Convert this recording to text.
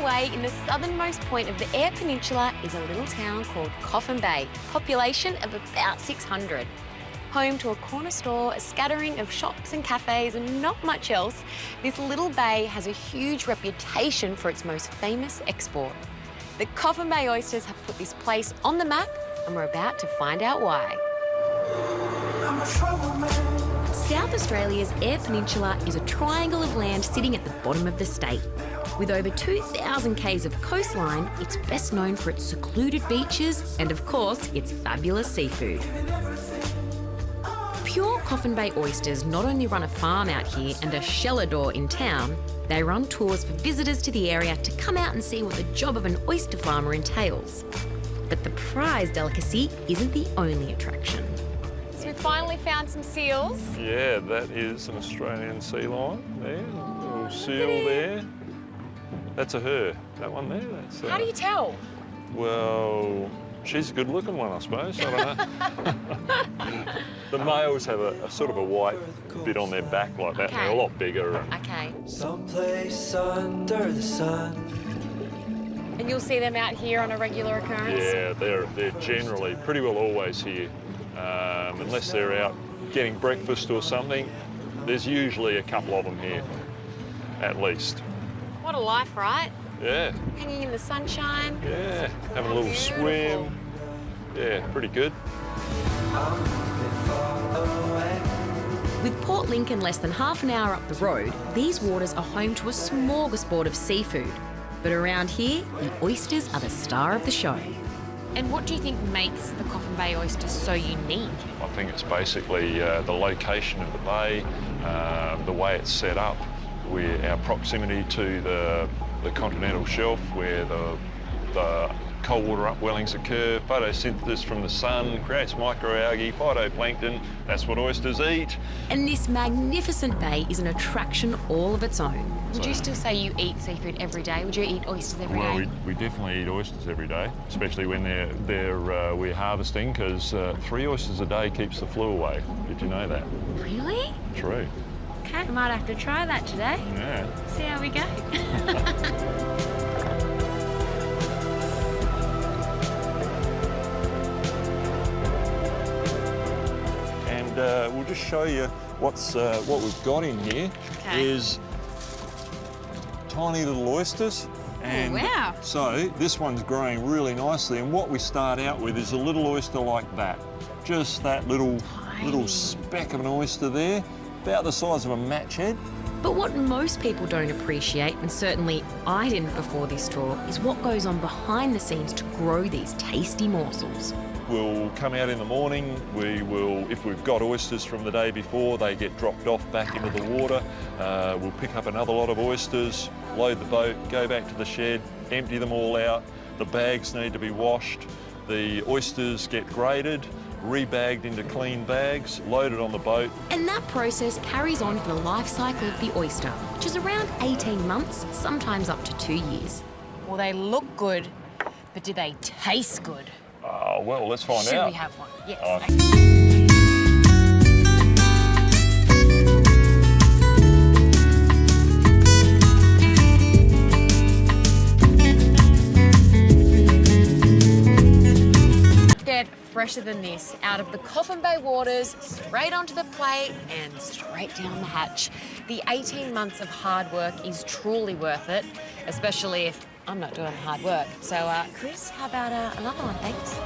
Getaway, in the southernmost point of the Eyre Peninsula, is a little town called Coffin Bay, population of about 600. Home to a corner store, a scattering of shops and cafes, and not much else, this little bay has a huge reputation for its most famous export. The Coffin Bay oysters have put this place on the map, and we're about to find out why. South Australia's Eyre Peninsula is a triangle of land sitting at the bottom of the state. With over 2,000 k's of coastline, it's best known for its secluded beaches and, of course, its fabulous seafood. Pure Coffin Bay oysters not only run a farm out here and a shellador in town, they run tours for visitors to the area to come out and see what the job of an oyster farmer entails. But the prize delicacy isn't the only attraction. So we finally found some seals. Yeah, that is an Australian sea lion there, a little seal there. That's a her, that one there. That's, How do you tell? Well, she's a good-looking one, I suppose. I don't know. The males have a sort of a white bit on their back like that. Okay. They're a lot bigger. Okay. Someplace under the sun. And you'll see them out here on a regular occurrence? Yeah, they're generally pretty well always here. Unless they're out getting breakfast or something, there's usually a couple of them here, at least. What a life, right? Yeah. Hanging in the sunshine. Yeah, having a little Beautiful. swim. Yeah, pretty good. With Port Lincoln less than half an hour up the road, these waters are home to a smorgasbord of seafood. But around here, the oysters are the star of the show. And what do you think makes the Coffin Bay oyster so unique? I think it's basically the location of the bay, the way it's set up, our proximity to the continental shelf where the cold water upwellings occur, photosynthesis from the sun creates microalgae, phytoplankton, that's what oysters eat. And this magnificent bay is an attraction all of its own. Would you still say you eat seafood every day? Would you eat oysters every day? Well, we definitely eat oysters every day, especially when we're harvesting, because 3 oysters a day keeps the flu away. Did you know that? Really? True. Okay, I might have to try that today. Yeah. See how we go. And we'll just show you what we've got in here. Okay. Is tiny little oysters. And wow. So this one's growing really nicely, and what we start out with is a little oyster like that. Just that little speck of an oyster there, about the size of a match head. But what most people don't appreciate, and certainly I didn't before this tour, is what goes on behind the scenes to grow these tasty morsels. We'll come out in the morning, if we've got oysters from the day before, they get dropped off back into the water. We'll pick up another lot of oysters, load the boat, go back to the shed, empty them all out. The bags need to be washed. The oysters get graded, rebagged into clean bags, loaded on the boat. And that process carries on for the life cycle of the oyster, which is around 18 months, sometimes up to 2 years. Well, they look good, but do they taste good? Well, let's find out. Should we have one? Yes. Get fresher than this, out of the Coffin Bay waters, straight onto the plate and straight down the hatch. The 18 months of hard work is truly worth it, especially if I'm not doing hard work. So, Chris, how about another one, thanks?